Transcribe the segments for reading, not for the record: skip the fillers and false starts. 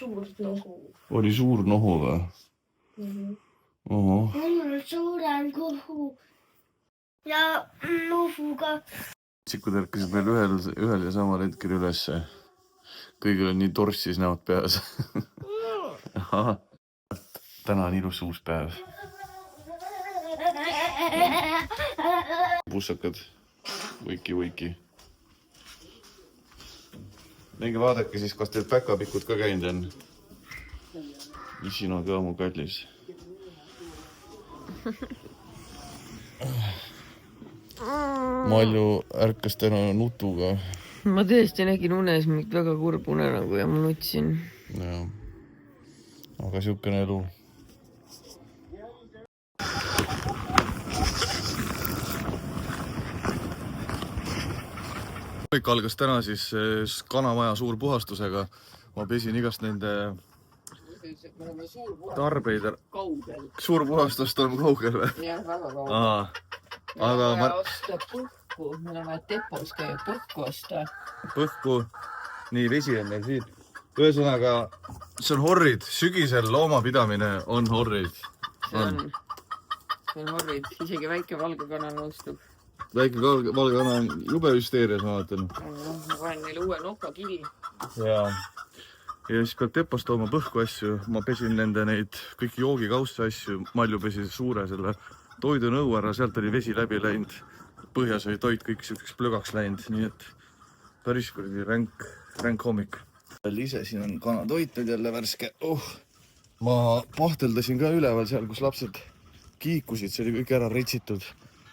suur nohu. Oli suur nohu või? Oho. Mul on suurem kõhu ja nohuga. Sikud ärkasid meil ühel ja samal hetkel ülesse. Kõigil on nii torssis näod peas. Täna on ilus uus päev. Pussakad. Võiki. Minge vaadake siis, kas teil päkapikud ka käinud on. Isin on ka mu kallis. Malju ärkas täna nutuga. Ma tõesti nägin unes mingit väga kurb unenägu ja ma nutsin. Jaa. Aga siukene elu. Kõik algas täna siis kanamaja suurpuhastusega. Ma pesin igast nende tarbeid. Suurpuhastust on kaugel või? Jah, väga kaugel. Aga ma osta põhku. Meil on vaja depos käia põhku osta. Põhku. Nii, vesi on meil siit. Ühesõnaga, see on horrid. Sügisel loomapidamine on horrid. See on horrid. Isegi väike valgekana nõustub. Väike valgekana on jube hüsteerias, ma vaatan. Ma panen neile uue nokakivi. Ja siis peab depost tooma põhku asju. Ma pesin nende neid kõiki joogikausse asju. Malju pesi suure selle toidunõu ära. Sealt oli vesi läbi läinud. Põhjas oli toit kõik siukeks plögaks läinud. Nii et päris ränk hommik. Ise siin on kanatoit nüüd jälle värske. Ma pahteldasin ka üleval seal, kus lapsed kiikusid. See oli kõik ära ritsitud.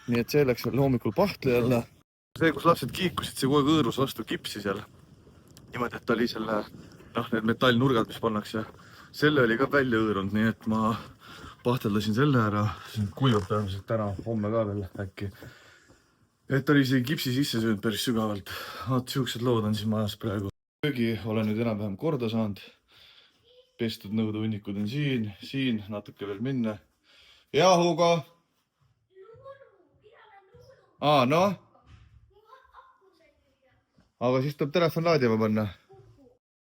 Nii et see läks veel hommikul pahtli jälle. See, kus lapsed kiikusid, see kogu aeg õõrus vastu kipsi seal. Niimoodi, et oli selle, need metallnurgad, mis pannakse. Selle oli ka välja õõrunud, nii et ma pahteldasin selle ära. Kuivab tõenäoliselt täna, homme ka veel äkki. Et oli see kipsi sisse söönud päris sügavalt. Siuksed lood on siin majas praegu. Köögi olen nüüd enam-vähem korda saanud. Pestud nõudeunnikud on siin, natuke veel minna. Ja, Hugo! Noh. Aga siis tuleb telefon laadima panna.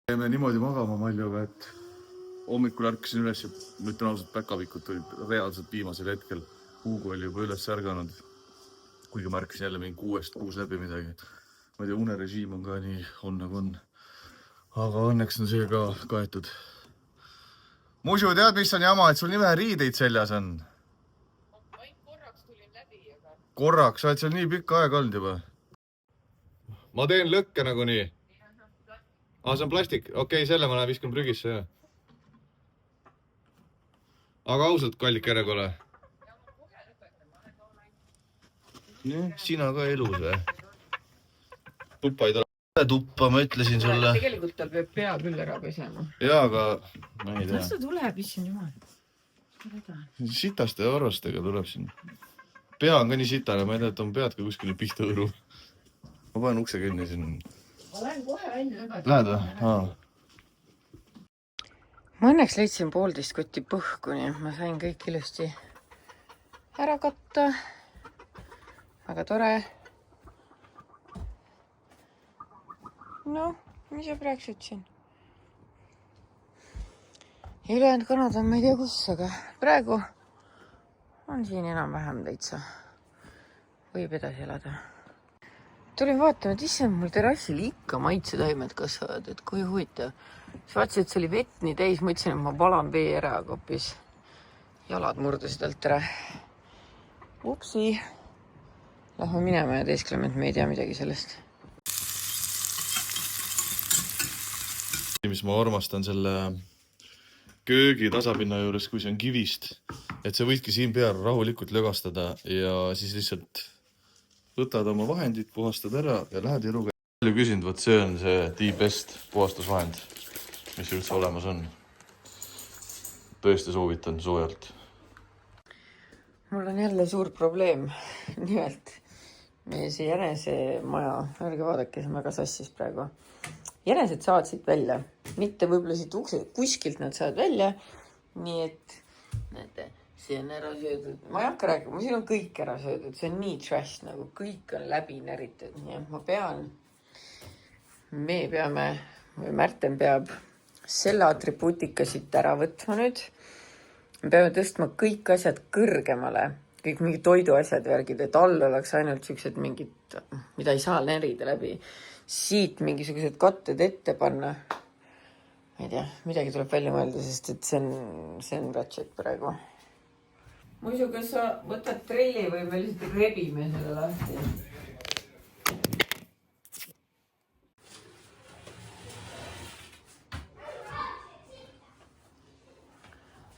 Jäime niimoodi magama Maljuga, et hommikul ärkasin üles ja mõtlen ausalt, päkapikud tulid reaalselt viimasel hetkel. Hugo oli juba üles ärganud. Kuigi ma ärkasin jälle mingi 6 läbi midagi. Ma ei tea, unerežiim on ka nii on nagu on. Aga õnneks on see ka kaetud. Musu, tead, mis on jama, et sul nii vähe riideid seljas on? Korraks, sa oled seal nii pikka aega olnud juba. Ma teen lõkke nagu nii. See on plastik. Okei, selle ma lähen viskan prügisse. Aga ausalt, kallik järjekole. Sina ka elus või? Tuppa ei tule. Tuppa, ma ütlesin sulle. Tegelikult tal peab pea küll ära pesema. Jaa, aga ma ei tea. Kas ta tuleb, issand jumal? Sitaste arvastega tuleb siin. Pea on ka nii sitane, ma ei tea, et on pead ka kuskil pihta õõru. Ma panen ukse kinni siin. Ma lähen kohe välja. Lähed või? Ma õnneks leidsin 1,5 kotti põhku, nii ma sain kõik ilusti ära katta. Väga tore. Mis sa praegu ütlesin? Ülejäänud kanad on ma ei tea kus, aga praegu on siin enam-vähem täitsa. Võib edasi elada. Tulin vaatama, et issand, mul terrassil ikka maitsetaimed kasvavad, et kui huvitav. Siis vaatasin, et see oli vett nii täis, mõtlesin, et ma palan vee ära, aga hoopis jalad murdusid alt ära. Upsi. Lähme minema ja teeskleme, et me ei tea midagi sellest. Mis ma armastan selle köögi tasapinna juures, kui see on kivist. Et sa võidki siin peal rahulikult lögastada ja siis lihtsalt võtad oma vahendid, puhastad ära ja lähed eluga. Palju küsinud, võt see on see the best puhastusvahend, mis üldse olemas on. Tõesti soovitan soojalt. Mul on jälle suur probleem. Nimelt, meie see jänesemaja, ärge vaadake, see on väga sassis praegu. Jänesed saavad siit välja. Mitte võib-olla siit ukse, kuskilt nad saavad välja. Nii et, näete, see on ära söödud. Ma ei hakka rääkima, siin on kõik ära söödud. See on nii trash, nagu kõik on läbi näritud. Nii et ma pean, me peame, või Märten peab selle atribuutika siit ära võtma nüüd. Me peame tõstma kõik asjad kõrgemale. Kõik mingid toiduasjad värgid, et all oleks ainult siuksed mingid, mida ei saa närida läbi. Siit mingisugused katted ette panna. Ma ei tea, midagi tuleb välja mõelda, sest et see on ratchet praegu. Muidu, kas sa võtad treili või me lihtsalt rebime selle lahti?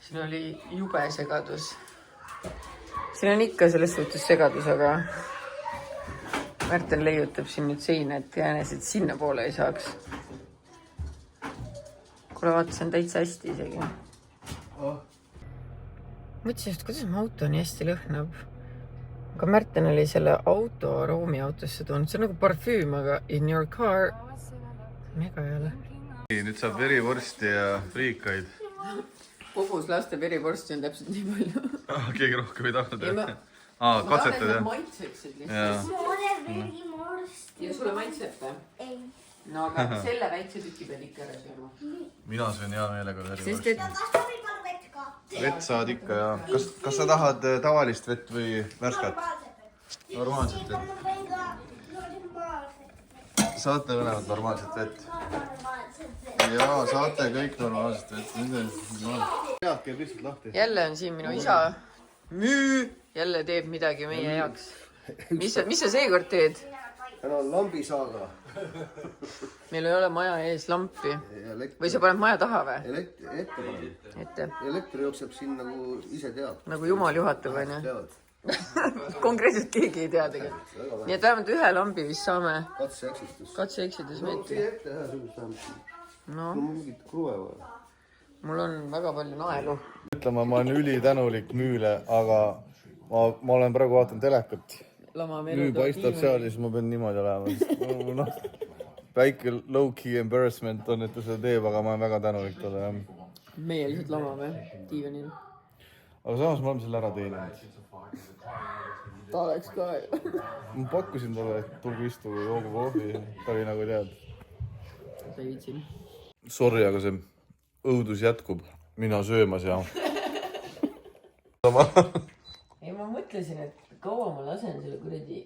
Siin oli jube segadus. Siin on ikka selles suhtes segadus, aga Märten leiutab siin nüüd seina, et jäänesed sinna poole ei saaks. Kuule, vaata, see on täitsa hästi isegi. Mõtlesin, et kuidas mu auto nii hästi lõhnab. Aga Märten oli selle auto Roomi autosse toonud. See on nagu parfüüm, aga in your car. Mega jälle. Nüüd saab verivorsti ja friikaid. Kobus laste verivorsti on täpselt nii palju. Keegi rohkem ei tahtnud. Ma katsetad, tahan, jah? maitseksid lihtsalt. Ja sulle maitseb või? Ei. No aga selle väikse tüki pead ikka ära sööma. Mina söön hea meelega Sest et vett saad ikka, ja kas sa tahad tavalist vett või värskat? Normaalset vett. Saate mõlemad normaalset vett? Jaa, saate kõik normaalset vett. Head käib lihtsalt lahti. jälle on siin minu isa. Müü! Jälle teeb midagi meie heaks. Mis sa seekord teed? Täna on lambisaaga. Meil ei ole maja ees lampi. Või sa paned maja taha või? Ette panen. Ette. Elektri jookseb siin nagu ise teab. Nagu jumal juhatab, on ju. Teavad. Konkreetselt keegi ei tea tegelikult. Nii et vähemalt ühe lambi vist saame. Katse-eksitus. Katse-eksitus meetri. Ette ühe sellist vähemalt. No, Mul mingit kruve vaja. mul on väga palju naelu. Ütlema, ma olen ülitänulik Müüle, aga ma olen praegu vaatan telekat. Müü paistab seal ja siis ma pean niimoodi olema. Väike low-key embarrassment on, et ta seda teeb, aga ma olen väga tänulik talle. Meie lihtsalt lamame diivanil. Aga samas ma olen selle ära teeninud. Ta oleks ka. Ma pakkusin talle, et tulgu istu või joogu kohvi. Ta oli nagu tead. Ta ei viitsin. Sorry, aga see õudus jätkub. Mina söömas ja... Ei, ma mõtlesin, et kaua ma lasen selle kuradi...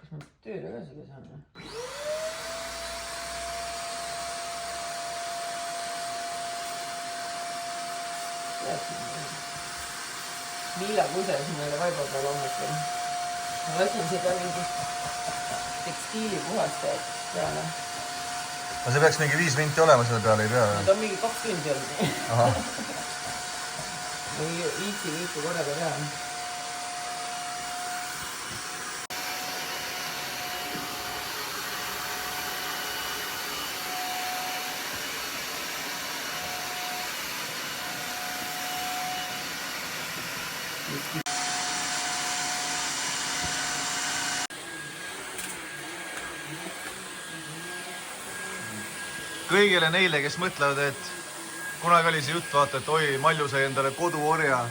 Kas ma tööle ka selle saan? Milla kuses meile vaiba peal hommikul. Ma lasin seda mingit tekstiilipuhastajat peale. No see peaks mingi 5 minti olema selle peale, ei pea? Ta on mingi 2 tundi olnud. Aha. Või viitsi liiku korraga teha. Kõigile neile, kes mõtlevad, et kunagi oli see jutt, vaata, et oi, Malju sai endale koduorja.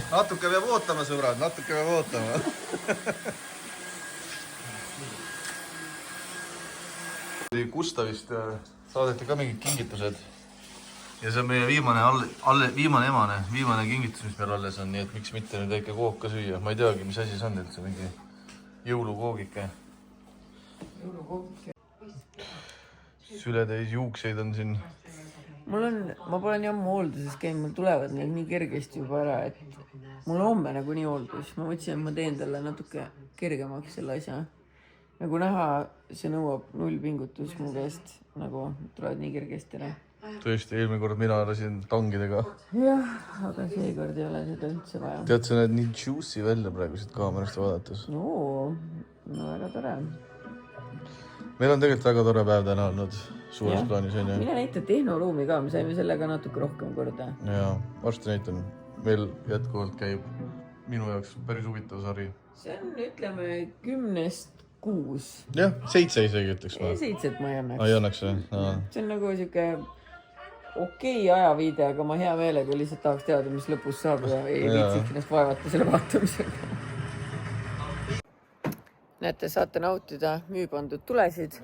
Natuke peab ootama, sõbrad, natuke peab ootama. Gustavist saadeti ka mingid kingitused. Ja see on meie viimane kingitus, mis meil alles on, nii et miks mitte nüüd väike kook ka süüa. Ma ei teagi, mis asi see on üldse, mingi jõulukoogike. Jõulukoogike. Sületäis juukseid on siin. Ma pole nii ammu hoolduses käinud, mul tulevad need nii kergesti juba ära, et mul on homme nagu nii hooldus. Ma mõtlesin, et ma teen talle natuke kergemaks selle asja. Nagu näha, see nõuab 0 pingutus mu käest, nagu tulevad nii kergesti ära. Tõesti, eelmine kord mina lasin tangidega. Jah, aga seekord ei ole seda üldse vaja. Tead, sa näed nii juicy välja praegu siit kaamerast vaadates. No väga tore. Meil on tegelikult väga tore päev täna olnud suures plaanis. Mine näita tehnoruumi ka, me saime sellega natuke rohkem korda. Jaa, varsti näitan. Meil jätkuvalt käib minu jaoks päris huvitav sari. See on, ütleme, 10-6. Jah, 7 isegi ütleks ma. 7 ma ei annaks. Ei annaks või? See on nagu siuke okei ajaviide, aga ma hea meelega lihtsalt tahaks teada, mis lõpus saab ja ei viitsiks ennast vaevata selle vaatamisega. Näete, saate nautida müü pandud tulesid.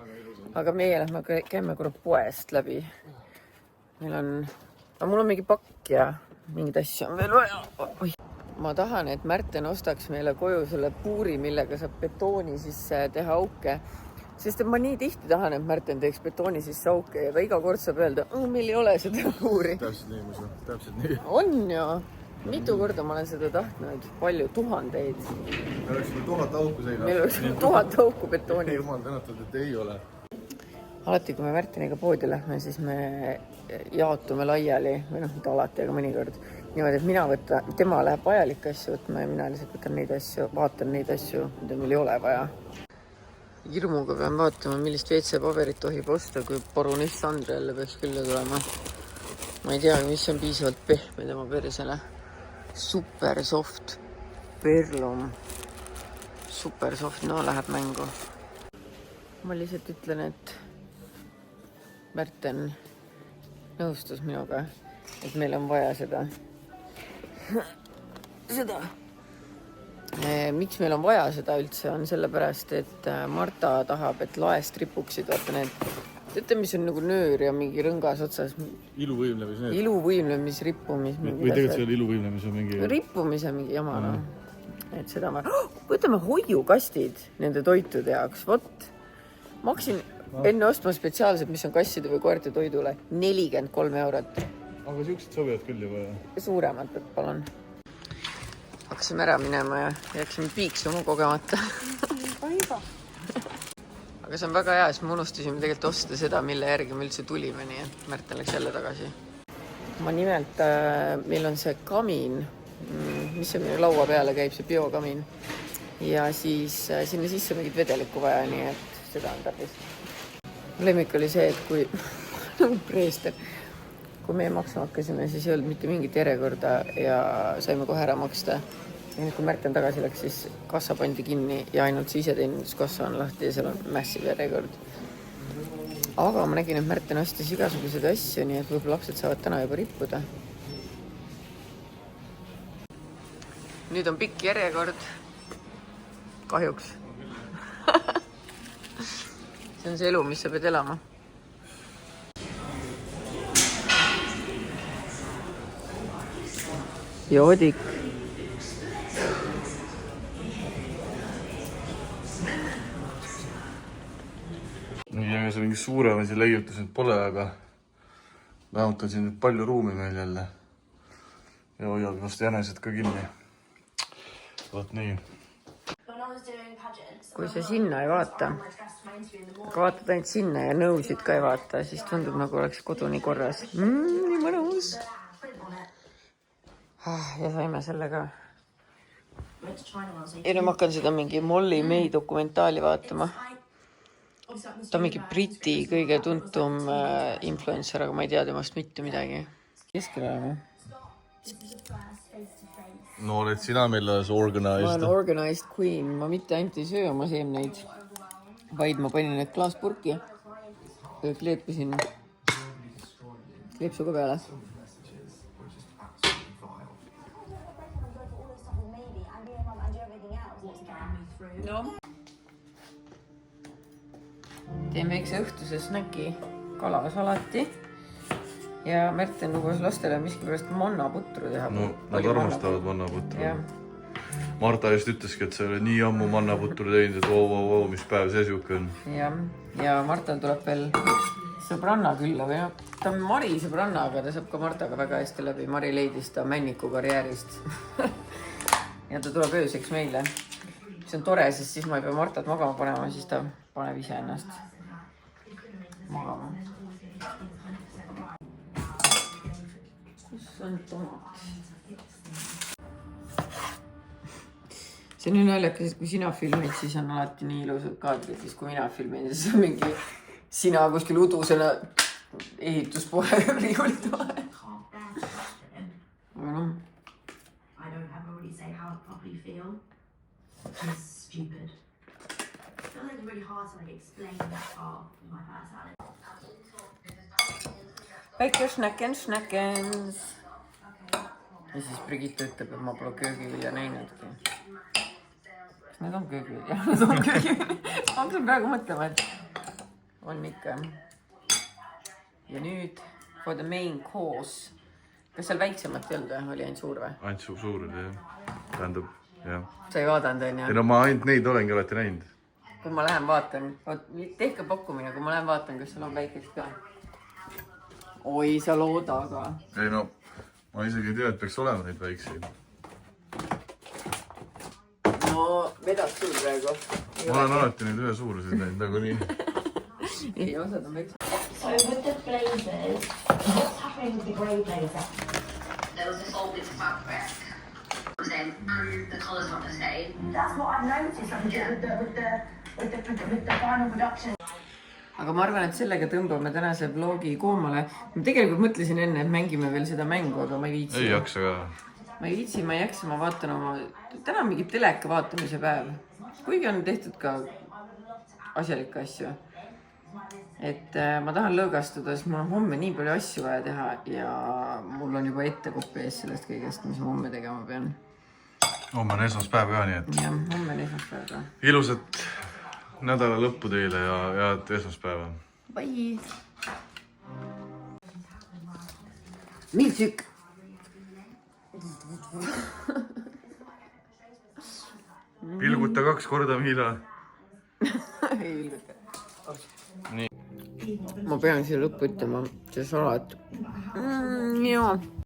aga meie käime korra poest läbi. Meil on, mul on mingi pakk ja mingid asju on veel vaja. Oi. Ma tahan, et Märten ostaks meile koju selle puuri, millega saab betooni sisse teha auke. Sest ma nii tihti tahan, et Märten teeks betooni sisse auke ja ta iga kord saab öelda, meil ei ole seda puuri. Täpselt nii, musu. Täpselt nii. On ju. Mitu korda ma olen seda tahtnud. Palju, tuhandeid. Meil oleks 1000 auku seina. Meil oleks 1000 auku betooni. Jumal tänatud, et ei ole. Alati, kui me Märteniga poodi lähme, siis me jaotume laiali. Või mitte alati, aga mõnikord. Niimoodi, et mina tema läheb vajalikke asju võtma ja mina lihtsalt võtan neid asju, vaatan neid asju, mida meil ei ole vaja. Hirmuga pean vaatama, millist WC-paberit tohib osta, kui Baroness Andre jälle peaks külla tulema. Ma ei tea, mis on piisavalt pehme tema persele. Super soft perlum. Super soft, no läheb mängu. Ma lihtsalt ütlen, et Märten nõustus minuga, et meil on vaja seda. Miks meil on vaja seda üldse, on sellepärast, et Marta tahab, et laest ripuksid, vaata need, teate, mis on nagu nöör ja mingi rõngas otsas. Iluvõimlemis. Iluvõimlemis, rippumis. Või tegelikult see oli iluvõimlemis on mingi... Rippumise mingi jama, no. Et seda ma... Võtame hoiukastid nende toitude jaoks, vot. Maksin enne ostma spetsiaalselt, mis on kasside või koerte toidule, 43 €. Aga siuksed sobivad küll juba. Suuremad, palun. Hakkasime ära minema ja jäksime piiksuma kogemata. Aga see on väga hea, sest me unustasime tegelikult osta seda, mille järgi me üldse tulime, nii et Märten läks jälle tagasi. Ma nimelt, meil on see kamin, mis on laua peale käib, see biokamin. Ja siis sinna sisse mingit vedelikku vaja, nii et seda on tarvis. Lemmik oli see, et kui preester, kui meie maksma hakkasime, siis ei olnud mitte mingit järjekorda ja saime kohe ära maksta. Ja kui Märten tagasi läks, siis kassa pandi kinni ja ainult see iseteeninduskassa on lahti ja seal on massive järjekord. Aga ma nägin, et Märten ostis igasugused asju, nii et võib-olla lapsed saavad täna juba rippuda. Nüüd on pikk järjekord. Kahjuks. See on see elu, mis sa pead elama. Joodik. Ja see mingi suuremasi leiutus nüüd pole, aga vähemalt on siin nüüd palju ruumi meil jälle. Ja hoiab vast jänesed ka kinni. Vaat nii. Kui sa sinna ei vaata, aga vaatad ainult sinna ja nõusid ka ei vaata, siis tundub nagu oleks kodu nii korras. Nii mõnus. Ja saime selle ka. Ja nüüd ma hakkan seda mingi Molly May dokumentaali vaatama. Ta on mingi Briti kõige tuntum influencer, aga ma ei tea temast mitte midagi. Keskel oleme? No oled sina meil organized? Ma olen organized queen. Ma mitte ainult ei söö oma seemneid, vaid ma panin need klaaspurki ja kleepisin kleepsuga peale. No. Teeme üks õhtuse snäki kalasalati ja Märten lubas lastele miskipärast mannaputru teha. No, nad armastavad mannaputru. Marta just ütleski, et sa ei ole nii ammu mannaputru teinud, et mis päev see siuke on. Ja Martal tuleb veel sõbranna külla või ta on Mari sõbranna, aga ta saab ka Martaga väga hästi läbi. Mari leidis ta männiku karjäärist ja ta tuleb ööseks meile. See on tore, sest siis ma ei pea Martat magama panema, siis ta paneb ise ennast magama. Kus on tomat? See on nii naljakas, et kui sina filmid, siis on alati nii ilusad kaadrid, siis kui mina filmin, siis on mingi sina kuskil udusena ehituspoe riiulid vahel. Aga noh. It's stupid. I feel like it's really hard to explain that part of my personality. Väike snäkens. Ja siis Brigitte ütleb, et ma pole köögivilja näinudki. Kas need on köögivilja? Need on köögivilja. Ma hakkasin praegu mõtlema, et on ikka. Ja nüüd for the main course. Kas seal väiksemat ei olnud või? Oli ainult suur või? ainult suured, jah. Tähendab, jah. Sa ei vaadanud, on Ei ju? no ma ainult neid olengi alati näinud. Kui ma lähen vaatan, tehke pakkumine, kui ma lähen vaatan, kas seal on väikest ka. Oi, sa looda ka. Ei no, ma isegi ei tea, et peaks olema neid väikseid. No, vedad sul praegu. Ma olen alati neid ühe suuruseid näinud nagu nii. Ei, osad on väiksed. So with the blazers, what's happening with the grey blazer? There was a fault with the fabric, and the colours not the same. That's what I've noticed like, with the final production. Aga ma arvan, et sellega tõmbame tänase vlogi koomale. Ma tegelikult mõtlesin enne, et mängime veel seda mängu, aga ma ei viitsi. Ei jaksa ka. Ma ei viitsi, ma ei jaksa, ma vaatan oma... Täna on mingi teleka vaatamise päev. Kuigi on tehtud ka asjalikke asju. Et ma tahan lõõgastuda, sest mul on homme nii palju asju vaja teha ja mul on juba ettekopp ees sellest kõigest, mis ma homme tegema pean. Homme on esmaspäev ka, nii et... Ja, homme on esmaspäev ka. Ilusat nädala lõppu teile ja head esmaspäeva. Bye! Miltsük! Pilguta 2 korda, Miila. Ei pilguta. Ma pean siia lõppu ütlema, see salat. Jaa.